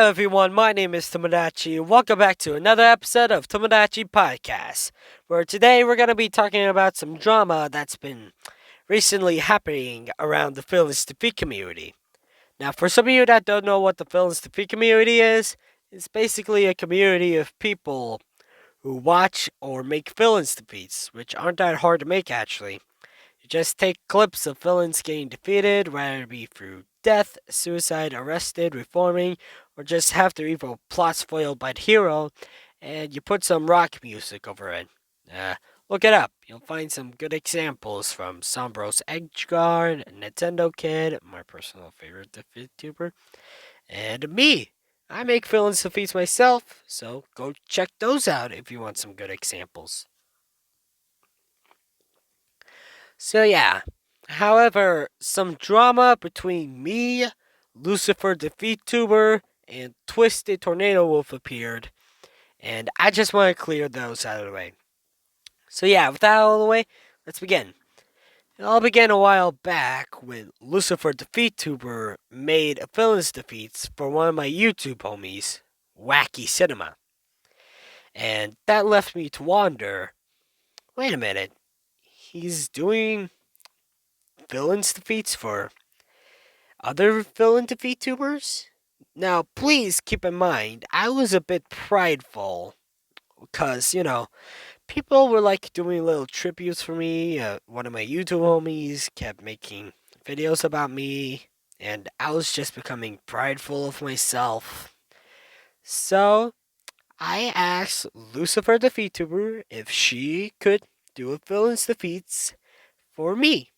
Hello everyone, my name is Tomodachi. Welcome back to another episode of Tomodachi Podcast, where today we're going to be talking about some drama that's been recently happening around the Villains Defeat community. Now, for some of you that don't know what the Villains Defeat community is, it's basically a community of people who watch or make villains defeats, which aren't that hard to make actually. You just take clips of villains getting defeated, whether it be through death, suicide, arrested, reforming, or just have their evil plots foiled by the hero, and you put some rock music over it. Uh, Look it up. You'll find some good examples from Sombros Edgeguard, Nintendo Kid, my personal favorite DefeatTuber, and me. I make villains defeats myself, so go check those out if you want some good examples. So yeah. However, some drama between me, Lucifer Defeattuber, and Twisted Tornado Wolf appeared, and I just want to clear those out of the way. So yeah, with that out of the way, let's begin. It all began a while back when Lucifer Defeattuber made a villains defeats for one of my YouTube homies, Wacky Cinema. And that left me to wonder, wait a minute, he's doing villains defeats for other villain defeat tubers? Now, please keep in mind, I was a bit prideful because, people were like doing little tributes for me. One of my YouTube homies kept making videos about me, and I was just becoming prideful of myself. So, I asked Lucifer Defeattuber if she could do a villain's defeats for me.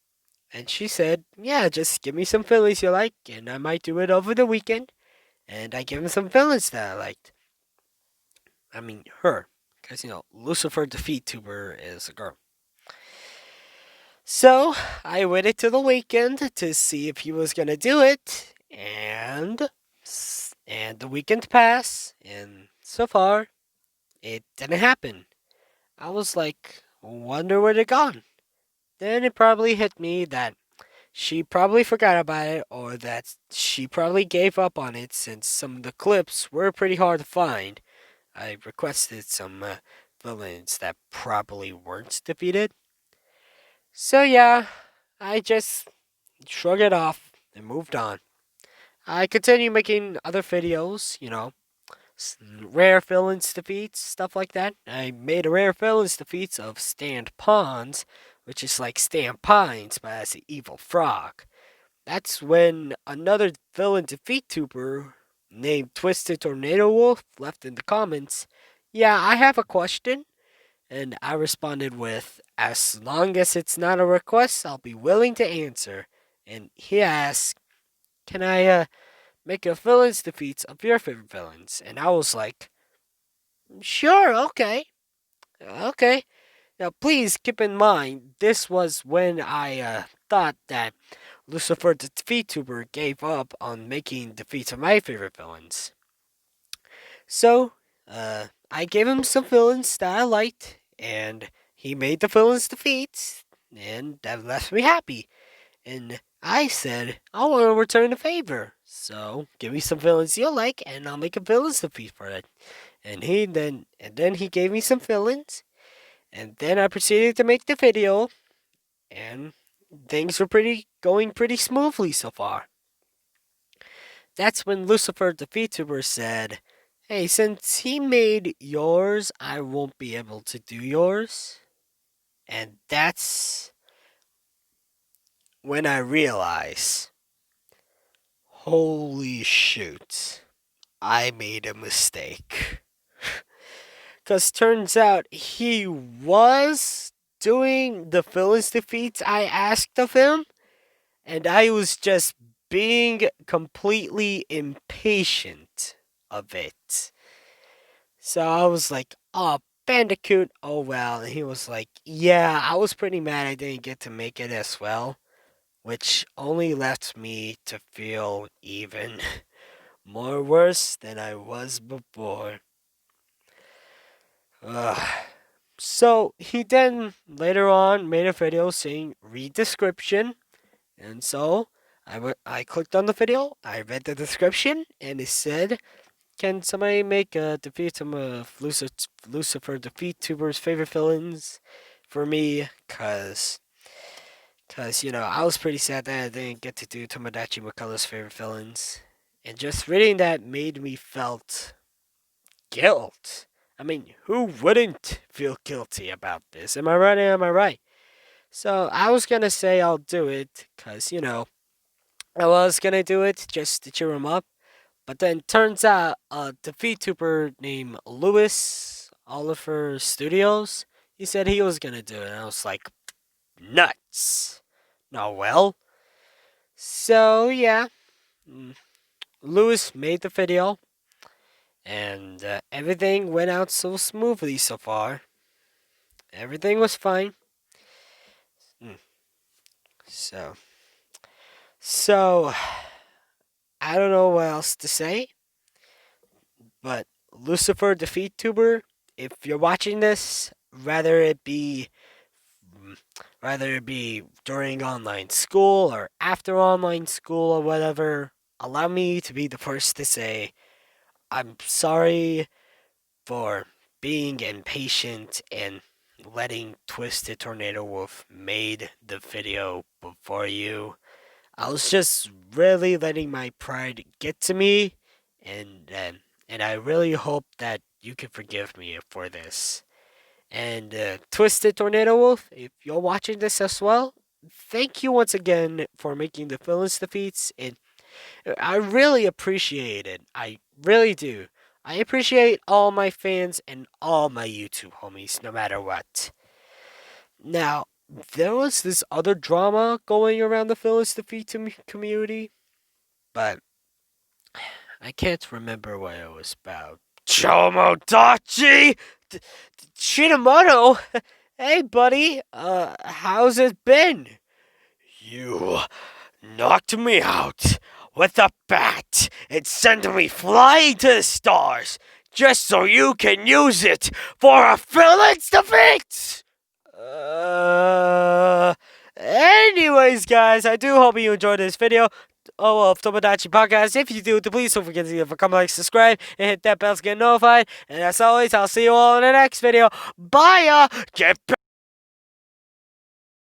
And she said, yeah, just give me some villains you like, and I might do it over the weekend. And I gave him some villains that I liked. I mean, her. Because, Lucifer Defeattuber is a girl. So, I waited till the weekend to see if he was going to do it. And the weekend passed. And so far, it didn't happen. I was like, wonder where they're gone. Then it probably hit me that she probably forgot about it, or that she probably gave up on it since some of the clips were pretty hard to find. I requested some villains that probably weren't defeated. So yeah, I just shrugged it off and moved on. I continue making other videos, rare villains defeats, stuff like that. I made a rare villains defeats of Stand Pawns, which is like Stand Pines, but as an evil frog. That's when another villain defeat tuber named Twisted Tornado Wolf left in the comments, yeah, I have a question. And I responded with, as long as it's not a request, I'll be willing to answer. And he asked, can I make a villain's defeats of your favorite villains? And I was like, sure, okay. Okay. Now, please keep in mind, this was when I thought that Lucifer the Defeattuber gave up on making defeats of my favorite villains. So, I gave him some villains that I liked, and he made the villains defeats, and that left me happy. And I said, I want to return the favor. So, give me some villains you like, and I'll make a villains defeat for it. And then he gave me some villains, and then I proceeded to make the video, and things were going pretty smoothly so far. That's when Lucifer the Defeattuber said, hey, since he made yours, I won't be able to do yours. And that's when I realized, holy shoot, I made a mistake. Because turns out he was doing the villains defeats I asked of him, and I was just being completely impatient of it. So I was like, oh, Bandicoot, oh well. And he was like, yeah, I was pretty mad I didn't get to make it as well. Which only left me to feel even more worse than I was before. Ugh. So he then later on made a video saying read description, and so I clicked on the video, I read the description, and it said can somebody make a defeat some of Lucifer Defeattuber's favorite villains for me? Cause I was pretty sad that I didn't get to do Tomodachi McCullough's favorite villains, and just reading that made me felt guilt. I mean, who wouldn't feel guilty about this? Am I right? Am I right? So I was gonna say I'll do it, cause I was gonna do it just to cheer him up, but then turns out a defeatuber named Lewis Oliver Studios, he said he was gonna do it, and I was like, nuts. No, well, so yeah, mm, Lewis made the video, and everything went out so smoothly so far. Everything was fine. Mm, So, so I don't know what else to say, but Lucifer Defeattuber, if you're watching this, mm, rather it be during online school or after online school or whatever, allow me to be the first to say I'm sorry for being impatient and letting Twisted Tornado Wolf made the video before you. I was just really letting my pride get to me, and and I really hope that you can forgive me for this. And Twisted Tornado Wolf, if you're watching this as well, thank you once again for making the villains defeats, and I really appreciate it. I really do. I appreciate all my fans and all my YouTube homies, no matter what. Now, there was this other drama going around the villains defeat community, but I can't remember what it was about. Tomodachi! Shinomoto! Hey, buddy! How's it been? You knocked me out with a bat and sent me flying to the stars just so you can use it for a villain's defeat! Anyways, guys, I do hope you enjoyed this video of Tomodachi Podcast. If you do, please don't forget to leave a comment, like, subscribe, and hit that bell to get notified. And as always, I'll see you all in the next video. Bye, Get